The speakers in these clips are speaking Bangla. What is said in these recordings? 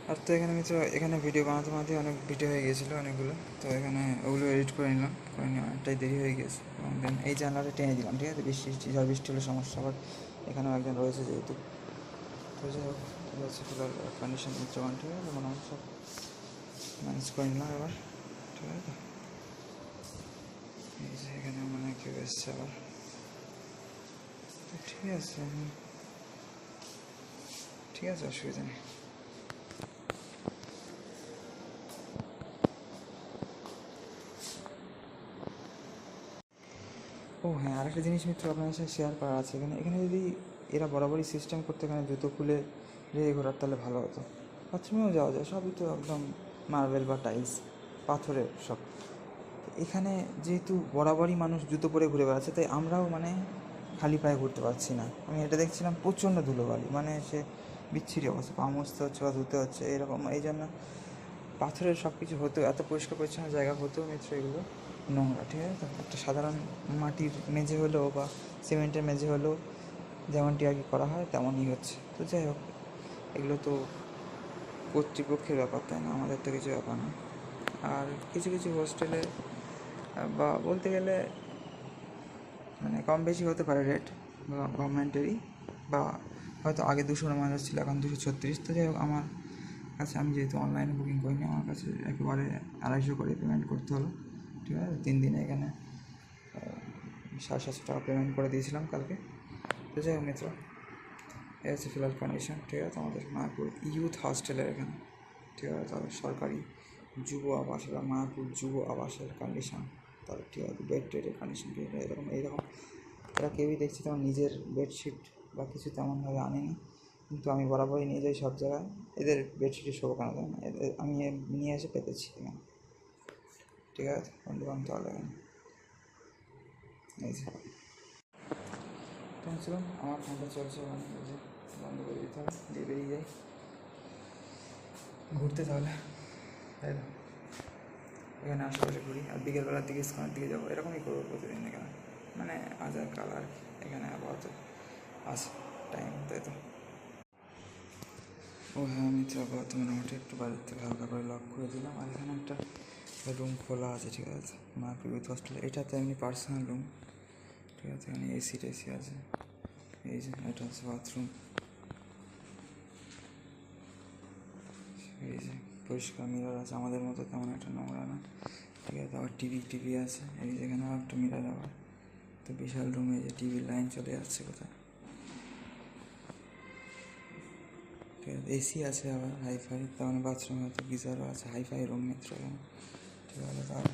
আর তো এখানে মিত্র এখানে ভিডিও বানাতে বানাতে অনেক ভিডিও হয়ে গিয়েছিলো অনেকগুলো, তো এখানে ওগুলো এডিট করে নিলাম, করে নিয়ে অনেকটাই দেরি হয়ে গিয়েছে। এবং দেন এই জানলাটা টেনে দিলাম, ঠিক আছে, ঝড় বৃষ্টি হলে সমস্যা। আবার এখানেও একজন রয়েছে যেহেতু, তো যাই হোক ঠিক আছে, ফিলহাল কন্ডিশন মিত্র ওয়ান, ঠিক আছে, মনে হয় সব ম্যানেজ করে নিলাম এবার, ঠিক আছে। তো এই যে এখানে মনে হয় কেউ এসছে আবার, তো ঠিক আছে, ঠিক আছে, অসুবিধা নেই। ও হ্যাঁ, আরেকটা জিনিস মিত্র আপনার সাথে শেয়ার করা আছে। এখানে এখানে যদি এরা বরাবরই সিস্টেম করতে এখানে জুতো খুলে রেখে ঘোরার, তাহলে ভালো হতো। বাথরুমেও যাওয়া যায়, সবই তো একদম মার্বেল বা টাইলস, পাথরের সব। এখানে যেহেতু বরাবরই মানুষ জুতো পরে ঘুরে বেড়াচ্ছে, তাই আমরাও মানে খালি পায়ে ঘুরতে পারছি না। আমি এটা দেখছিলাম, প্রচণ্ড ধুলোবালি, মানে সে বিচ্ছিরি অবস্থা, পা মুছতে হচ্ছে বা ধুতে হচ্ছে এরকম। এই জন্য পাথরের সব কিছু হতো, এত পরিষ্কার পরিচ্ছন্ন জায়গা হতো মিত্র, এগুলো নোংরা, ঠিক আছে। তো একটা সাধারণ মাটির মেঝে হলেও বা সিমেন্টের মেঝে হলেও যেমনটি আর কি করা হয় তেমনই হচ্ছে। তো যাই হোক, এগুলো তো কর্তৃপক্ষের ব্যাপার, তাই না, আমাদের তো কিছু ব্যাপার না। আর কিছু কিছু হোস্টেলে বা বলতে গেলে মানে কম বেশি হতে পারে রেট গভর্নমেন্টেরই, বা হয়তো আগে 249 ছিল, এখন 236। তো যাই হোক, আমার কাছে, আমি যেহেতু অনলাইনে বুকিং করিনি, আমার কাছে একেবারে 250 করে পেমেন্ট করতে হলো, ঠিক আছে। 3 দিনে এখানে 750 টাকা পেমেন্ট করে দিয়েছিলাম কালকে। তো যাই হোক মিত্র, এই হচ্ছে ফিলহাল কন্ডিশন, ঠিক আছে, আমাদের মায়াপুর ইউথ হস্টেলের এখানে, ঠিক আছে। তাদের সরকারি যুব আবাস বা মায়াপুর যুব আবাসের কন্ডিশন, তাদের ঠিক আছে, বেড টেডের কন্ডিশন এরকম এইরকম। এরা কেউই দেখছি তেমন নিজের বেডশিট বা কিছু তেমনভাবে আনেনি, কিন্তু আমি বরাবরই নিয়ে যাই সব জায়গায়। এদের বেডশিটে শোবো কেন দেয় না, আমি নিয়ে এসে পেতেছি এখানে, ঠিক আছে বন্ধু বান্ধব, তাহলে এই যে শুনুন, আমার ফোনটা চলছে, মানে এই যে বন্ধ করে দিতে হবে, দিয়ে বেরিয়ে যাই ঘুরতে তাহলে, তাই তো। এখানে আশেপাশে ঘুরি, আর বিকেলবেলার দিকে স্কনের দিকে যাবো, এরকমই করবো প্রতিদিন এখানে, মানে আজ আর কাল আর কি, এখানে আপাতত আছে টাইম, তাই তো। ও হ্যাঁ, আমি তো আপাতত মোটামুটি একটু বাড়ির থেকে হালকা করে লক করে দিলাম। আর এখানে একটা রুম খোলা আছে, ঠিক আছে, মায়াপুর ইউথ হস্টেলে। এটাতে এমনি পার্সোনাল রুম, ঠিক আছে। এখানে এসি টেসি আছে, এই যে এটা হচ্ছে বাথরুম, এই যে পরিষ্কার মিরর আছে, আমাদের মতো তেমন একটা নোংরা না, ঠিক আছে। আবার টিভি আছে, এই যেখানে আর একটা মিরর আবার। তো বিশাল রুমে যে টিভির লাইন চলে যাচ্ছে কোথায়, ঠিক আছে। এসি আছে আবার হাইফাই, তার মানে বাথরুমে হয়তো গিজারও আছে, হাইফাই রুম মিত্র এখানে, ঠিক আছে। তাহলে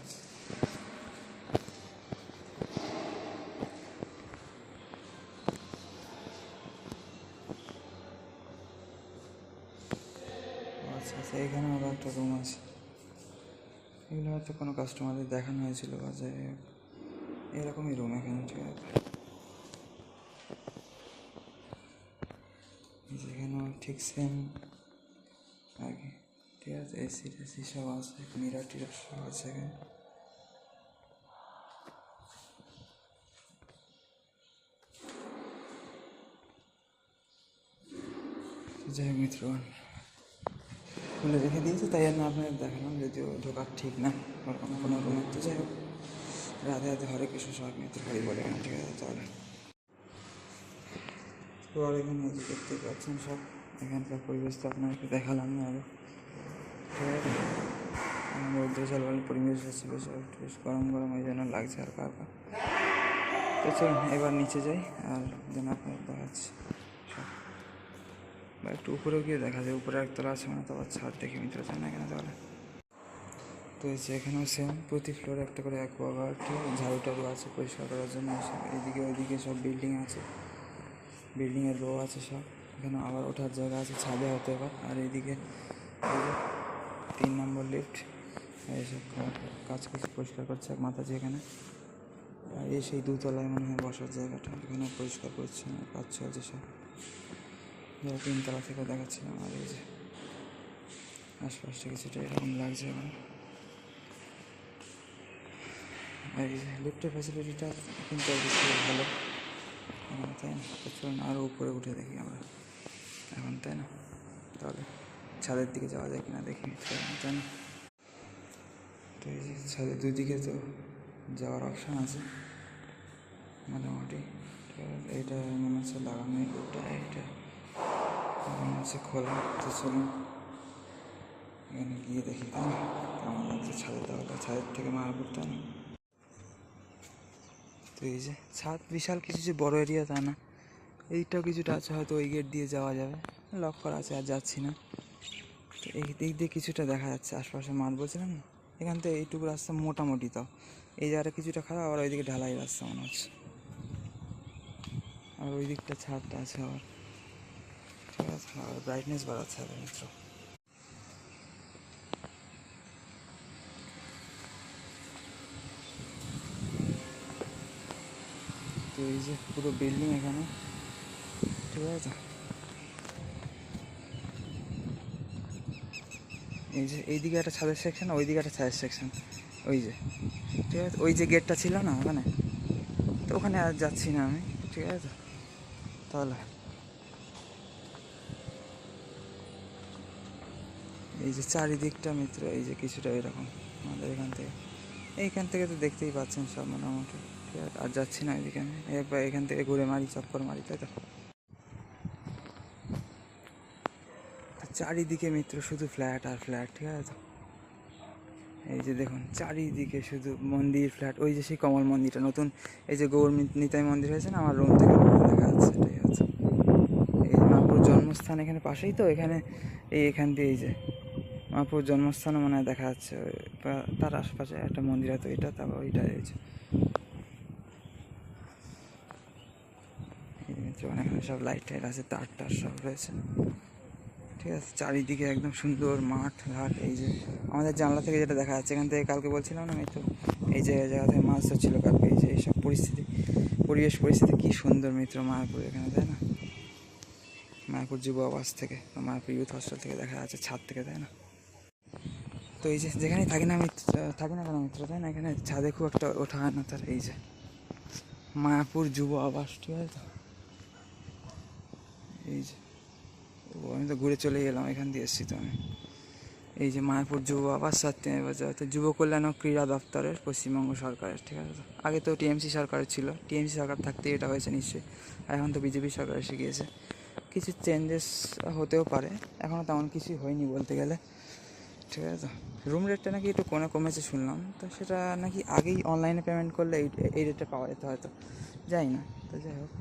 আচ্ছা আচ্ছা, এখানে আবার একটা রুম আছে। এগুলো হয়তো কোনো কাস্টমারদের দেখানো হয়েছিল বা যাই হোক, এরকমই রুম এখানে, ঠিক আছে। যেখানেও ঠিক সেম আগে, ঠিক আছে। এসি টেসি সব আছে, মিরার টিরার সব আছে এখানে। যাই হোক মিত্রগণ, খুলে রেখে দিয়েছে, তাই জন্য আপনাদের দেখালাম, যদিও ঢোকার ঠিক না ওরকম কোনো রুমে। তো যাই হোক, রাধে রাধে, হরে কৃষ্ণ, সবাই মিত্র হরি বলে এখানে, ঠিক আছে। তাহলে তো আর এখানে এই যে দেখতে পাচ্ছেন সব, এখানকার পরিবেশ তো আপনাকে দেখালাম না আরও, ঠিক আছে। রৌদ্র জলবায়ু পরিবেশ আছে, বেশ গরম গরম, এই জন্য লাগছে হালকা হালকা। তো চলুন এবার নিচে যাই, আর যেন আপনাদের দেখাচ্ছি সব, বা একটু উপরেও গিয়ে দেখা যায়, উপরে একতলা আছে, মানে তো আবার ছাদ দেখে মিত্র চায় না কেন তাহলে। তো এসে এখানেও সেম, প্রতি ফ্লোরে একটা করে অ্যাকোয়াগার্ড, ঝাড়ু টাড়ু আছে পরিষ্কার করার জন্য। সব এইদিকে ওইদিকে সব বিল্ডিং আছে, বিল্ডিংয়ের রো আছে সব। এখানে আবার ওঠার জায়গা আছে, ছাদে হতে এবার। আর এইদিকে 3 নম্বর লিফট, এইসব কাজ করছে, পরিষ্কার করছে এক মাতাজি এখানে। আর এই সেই 2তলায় মনে হয় বসার জায়গাটা, এখানে পরিষ্কার করছে, কাজ চলছে সব, যারা 3তলা থেকে দেখাচ্ছিলাম। আর এই যে আশপাশটা কিছুটা এরকম লাগছে এখন। আর এই যে লিফটের ফ্যাসিলিটিটা কিন্তু আর বেশি ভালো, তাই না। তো চলুন আরও উপরে উঠে দেখি আমরা এখন, তাই না। তাহলে ছাদের দিকে যাওয়া যায় কিনা দেখি, জানি। তো এই যে ছাদের দুদিকে তো যাওয়ার অপশান আছে মোটামুটি। এইটা মনে হচ্ছে লাগানো, এইটা এইটা মনে হচ্ছে খোলা। তো চলুন এখানে গিয়ে দেখি তাই না কেমন লাগছে ছাদে, তাহলে ছাদের থেকে মায়াপুর, তাই না? তো এই যে ছাদ বিশাল কিছু যে বড় এরিয়া তা না, এইটাও কিছুটা আছে, হয়তো ওই গেট দিয়ে যাওয়া যাবে, লক করা আছে, আর যাচ্ছি না। তো এই দিক দিয়ে কিছুটা দেখা যাচ্ছে আশপাশে মাঠ, বলছিলাম না, এখান থেকে এইটুকু রাস্তা মোটামুটি, তাও এই জায়গাটা কিছুটা খারাপ, আবার ওইদিকে ঢালাই রাস্তা মনে হচ্ছে, আর ওই দিকটা ছাদটা আছে আবার, ঠিক আছে। আর ব্রাইটনেস বাড়াচ্ছে হবে মিত্র। তো এই যে পুরো বিল্ডিং এখানে, ঠিক আছে। এই যে এইদিকে একটা ছাদের সেকশন, ওইদিকে একটা ছাদের সেকশন, ওই যে, ঠিক আছে। ওই যে গেটটা ছিল না ওখানে, তো ওখানে আর যাচ্ছি না আমি, ঠিক আছে। তাহলে এই যে চারিদিকটা মিত্র, এই যে কিছুটা এরকম আমাদের এইখান থেকে তো দেখতেই পাচ্ছেন সব মোটামুটি, ঠিক আছে। আর যাচ্ছি না ওইদিকে আমি, একবার এখান থেকে ঘুরে মারি, চক্কর মারি, তাই তো। চারিদিকে মিত্র শুধু ফ্ল্যাট আর ফ্ল্যাট, ঠিক আছে। এই যে দেখুন চারিদিকে শুধু মন্দির, ফ্ল্যাট। ওই যে সেই কমল মন্দিরটা নতুন, এই যে গৌর নিতাই মন্দির হয়েছে না, আমার রুম থেকে দেখা যাচ্ছে, ঠিক আছে। এই মহাপুর জন্মস্থান এখানে পাশেই তো, এখানে এখান দিয়ে এই যে মহাপুর জন্মস্থানও মনে হয় দেখা যাচ্ছে, তার আশপাশে একটা মন্দির আছে, ওইটা, তারপর ওইটা রয়েছে। এখানে সব লাইট টাইট আছে, তার টার সব রয়েছে, ঠিক আছে। চারিদিকে একদম সুন্দর মাঠ ঘাট। এই যে আমাদের জানলা থেকে যেটা দেখা যাচ্ছে, এখান থেকে কালকে বলছিলাম না আমি তো, এই যে জায়গা থেকে মাছ ধরছিল কালকে। এই যে এইসব পরিবেশ পরিস্থিতি কী সুন্দর মিত্র মায়াপুর এখানে, তাই না? মায়াপুর যুব আবাস থেকে, মায়াপুর ইউথ হস্টেল থেকে দেখা যাচ্ছে ছাদ থেকে, তাই না? তো এই যে যেখানেই থাকি না আমি, থাকি না কেন মিত্র, তাই না, এখানে ছাদে খুব একটা ওঠা হয় না তার। এই যে মায়াপুর যুব আবাস, ঠিক আছে। এই যে আমি তো ঘুরে চলে গেলাম, এখান দিয়ে এসেছি তো আমি। এই যে মায়াপুর যুব আবাস তো যুব কল্যাণ ও ক্রীড়া দপ্তরের, পশ্চিমবঙ্গ সরকারের, ঠিক আছে। আগে তো টিএমসি সরকারের ছিল, টিএমসি সরকার থাকতেই এটা হয়েছে নিশ্চয়ই, আর এখন তো বিজেপি সরকার এসে গিয়েছে। কিছু চেঞ্জেস হতেও পারে, এখনও তেমন কিছুই হয়নি বলতে গেলে, ঠিক আছে। রুম রেটটা নাকি একটু কমেছে শুনলাম, তো সেটা নাকি আগেই অনলাইনে পেমেন্ট করলে এই রেটটা পাওয়া যেত হয়তো, যাই না। তো যাই হোক,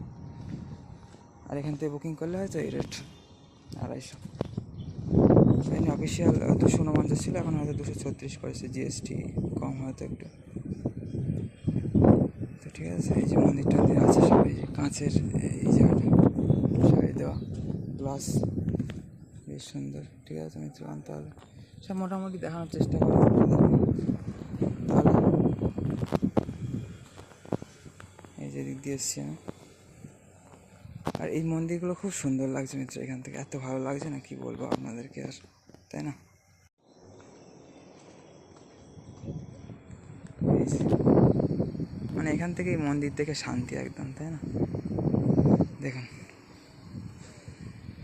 আর এখান থেকে বুকিং করলে হয়তো এই রেট 250, অফিসিয়াল 249 ছিল, এখন হয়তো 236 করেছে, জিএসটি কম হয়তো একটু। তো ঠিক আছে, এই যে মন্দির টন্দির আছে সব, এই যে কাঁচের এই জায়গাটা সবাই দেওয়া গ্লাস, বেশ সুন্দর, ঠিক আছে মিত্র। আনতে হবে সব মোটামুটি দেখানোর চেষ্টা করি তাহলে। এই যে দিক দিয়ে এসছি আমি, আর এই মন্দিরগুলো খুব সুন্দর লাগছে মিত্র, এখান থেকে এত ভালো লাগছে না কি বলবো আপনাদেরকে আর, তাই না? মানে এখান থেকে এই মন্দির দেখে শান্তি একদম, তাই না? দেখুন,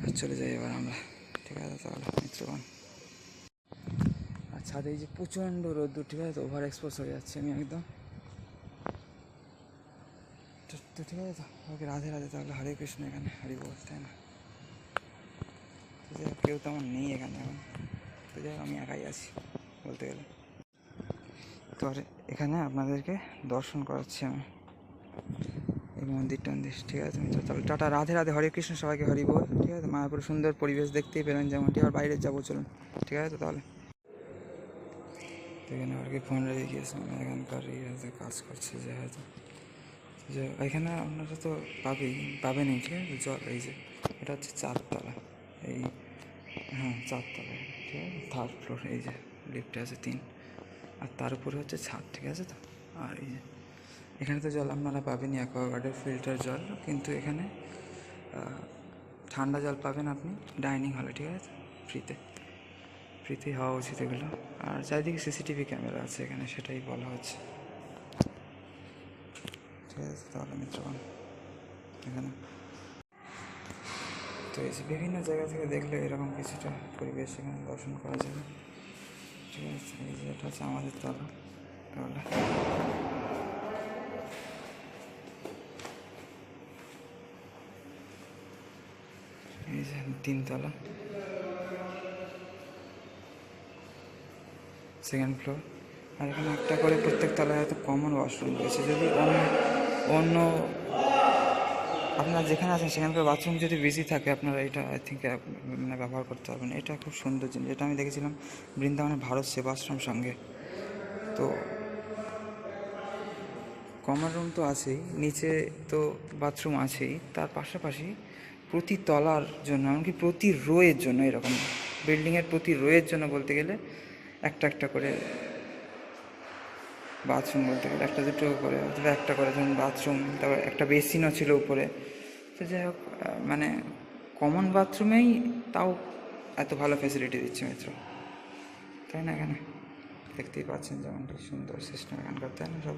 আর চলে যাই এবার আমরা, ঠিক আছে তাহলে মিত্রগণ। আর ছাদে এই যে প্রচণ্ড রোদ্দুর, ঠিক আছে, ওভার এক্সপোজ হয়ে যাচ্ছে আমি একদম। তো ঠিক আছে, ওকে রাধে রাধে তাহলে, হরে কৃষ্ণ, এখানে হরি বল, তাই না? তো যাই হোক, কেউ তেমন নেই এখানে এখন, তো যাই হোক আমি একাই আছি বলতে গেলে। তো আর এখানে আপনাদেরকে দর্শন করাচ্ছি আমি এই মন্দির টন্দির, ঠিক আছে মিত্র। তাহলে টাটা, রাধে রাধে, হরে কৃষ্ণ, সবাইকে হরি বল, ঠিক আছে। মায়াপুর সুন্দর পরিবেশ দেখতেই পেলেন যেমনটি, আবার বাইরে যাবো চলুন, ঠিক আছে। তো তাহলে এখানে আর কি ফোন রেখে গিয়েছিলাম, এখানকার কাজ করছে যে হয়তো, যে এখানে আপনারা তো পাবেনই, ঠিক আছে। জল, এই যে এটা হচ্ছে 4 তলা, এই হ্যাঁ 4 তলা, ঠিক আছে, 3rd ফ্লোর। এই যে লিফটে আছে 3, আর তার উপরে হচ্ছে ছাদ, ঠিক আছে। তো আর এই যে এখানে তো জল আপনারা পাবেনই, অ্যাকোয়াগার্ডের ফিল্টার জল, কিন্তু এখানে ঠান্ডা জল পাবেন আপনি ডাইনিং হলে, ঠিক আছে, ফ্রিতেই হওয়া উচিত এগুলো। আর চারিদিকে সিসিটিভি ক্যামেরা আছে এখানে, সেটাই বলা হচ্ছে, ঠিক আছে। তাহলে মিত্রগণ এখানে তো এই যে বিভিন্ন জায়গা থেকে দেখলে এরকম কিছুটা পরিবেশ এখানে দর্শন করা যাবে। ঠিক আছে, এই যে এটা হচ্ছে আমাদের তলা। তাহলে এই যে 3 তলা, 2nd ফ্লোর। আর এখানে একটা করে প্রত্যেক তলায় হয়তো কমন ওয়াশরুম রয়েছে। যদি অন্য আপনারা যেখানে আছেন সেখানকার বাথরুম যদি বিজি থাকে, আপনারা এটা আই থিঙ্ক মানে ব্যবহার করতে পারবেন। এটা খুব সুন্দর জিনিস, এটা আমি দেখেছিলাম বৃন্দাবনের ভারত সেবাশ্রম সঙ্গে। তো কমন রুম তো আছেই, নিচে তো বাথরুম আছেই, তার পাশাপাশি প্রতি তলার জন্য, এমনকি প্রতি রোয়ের জন্য, এরকম বিল্ডিংয়ের প্রতি রোয়ের জন্য বলতে গেলে একটা একটা করে বাথরুম, বলতে গেলে একটা দুটো করে অথবা একটা করে ধরুন বাথরুম, তারপর একটা বেসিনও ছিল উপরে। তো যাই হোক, মানে কমন বাথরুমেই তাও এত ভালো ফ্যাসিলিটি দিচ্ছে মিত্র, তাই না? এখানে দেখতেই পাচ্ছেন যেমনটা সুন্দর সিস্টেম এখানকার, তাই না সব?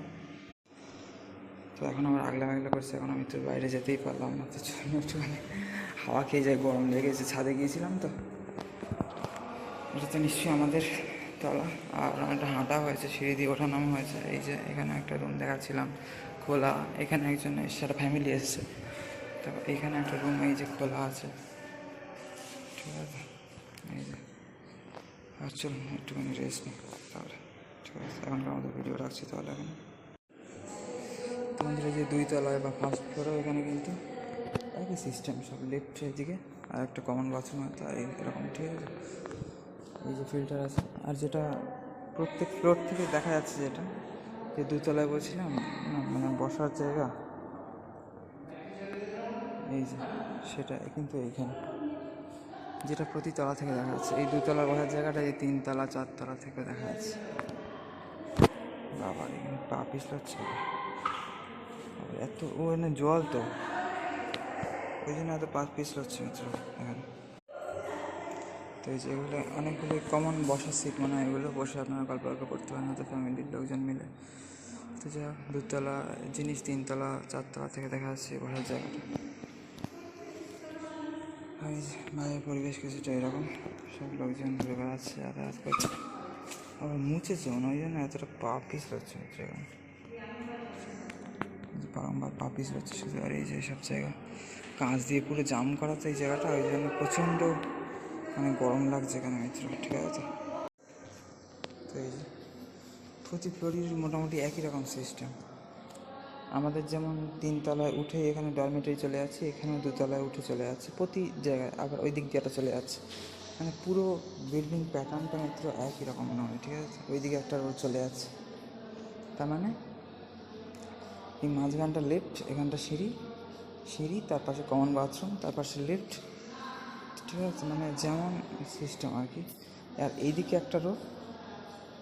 তো এখন আমার আগলা আগলা করছে, এখন আমি তো বাইরে যেতেই পারলাম না। তো চলুন একটুখানি হাওয়া খেয়ে যায়, গরম লেগেছে, ছাদে গিয়েছিলাম তো। এটা তো নিশ্চয়ই আমাদের তলা। আর একটা হাঁটা হয়েছে, সিঁড়ি দিয়ে ওঠা নামা হয়েছে। এই যে এখানে একটা রুম দেখাচ্ছিলাম খোলা, এখানে একজন সারা ফ্যামিলি এসছে। তো এইখানে একটা রুম এই যে খোলা আছে, ঠিক আছে? এই যে, আর চলুন একটুখানি রেস্ট নিই তাহলে। ঠিক আছে, এখনকার আমাদের ভিডিও রাখছি তাহলে। এখানে তোমাদের যে 2 তলায় বা 1st ফ্লোরে, এখানে কিন্তু একই সিস্টেম, সব লেফটের দিকে আর একটা কমন বাথরুম আছে, আর এরকম, ঠিক আছে? এই যে ফিল্টার আছে। আর যেটা প্রত্যেক ফ্লোর থেকে দেখা যাচ্ছে, যেটা যে 2 তলায় বলছিলাম না, মানে বসার জায়গা, এই যে সেটা কিন্তু এইখানে, যেটা প্রতি তলা থেকে দেখা যাচ্ছে। এই 2 তলা বসার জায়গাটা এই 3 তলা 4 তলা থেকে দেখা যাচ্ছে। বাবা, এখানে পা পিছলাচ্ছে এত, ও এখানে জল তো, ওই জন্য এত পা পিছলাচ্ছে মিত্র এখানে। তো এই যে এগুলো অনেকগুলো কমন বসার সিট, মানে এগুলো বসে আপনারা গল্প করতে পারেন হয়তো ফ্যামিলির লোকজন মিলে। তো যা 2 তলা জিনিস 3 তলা 4 তলা থেকে দেখা যাচ্ছে বসার জায়গাটা। এই যে বাইরের পরিবেশ কিছুটা এরকম, সব লোকজন ঘুরে বেড়াচ্ছে, যাতায়াত করছে। আবার মুছেছে মনে, ওই জন্য এতটা পা পিছলাচ্ছে এখানে, বারংবার পা পিছলাচ্ছে শুধু। আর এই যে সব জায়গা কাঁচ দিয়ে পুরো জাম করা, তো এই জায়গাটা ওই জন্য প্রচণ্ড মানে গরম লাগছে এখানে মিত্র, ঠিক আছে? তো এই যে প্রতি ফ্লোরের মোটামুটি একই রকম সিস্টেম। আমাদের যেমন 3 তলায় উঠে এখানে ডরমেটরি চলে যাচ্ছে, এখানেও 2 তলায় উঠে চলে যাচ্ছে প্রতি জায়গায়, আবার ওই দিক দিয়ে একটা চলে যাচ্ছে। মানে পুরো বিল্ডিং প্যাটার্নটা মাত্র একই রকম নয়, ঠিক আছে? ওই দিকে একটা রোড চলে যাচ্ছে, তার মানে এই মাঝখানটা লেফট, এখানটা সিঁড়ি, তার পাশে কমন বাথরুম, তার পাশে লিফট, ঠিক আছে? মানে যেমন সিস্টেম আর কি। আর এইদিকে একটা রো,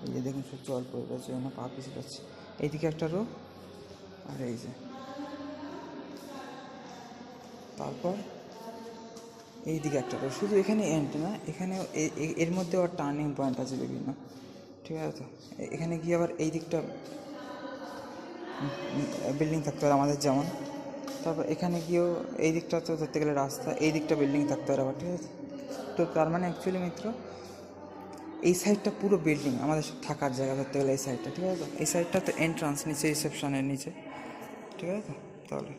এই যে দেখুন সব জল পড়ে রয়েছে, না পা পিছিয়ে যাচ্ছে। এইদিকে একটা রো, আর এই যে তারপর এইদিকে একটা রো। শুধু এখানে এন্ড না, এখানে এর মধ্যে আবার টার্নিং পয়েন্ট আছে বিভিন্ন, ঠিক আছে? তো এখানে গিয়ে আবার এই দিকটা বিল্ডিং থাকতে পারে আমাদের যেমন। তারপর এখানে গিয়েও এই দিকটা তো ধরতে গেলে রাস্তা, এই দিকটা বিল্ডিং থাকতে পারে আবার, ঠিক আছে? তো তার মানে অ্যাকচুয়ালি মিত্র এই সাইডটা পুরো বিল্ডিং, আমাদের থাকার জায়গা ধরতে গেলে এই সাইডটা, ঠিক আছে? তো এই সাইডটা তো এন্ট্রান্স, নিচে রিসেপশনের নিচে, ঠিক আছে? তো তাহলে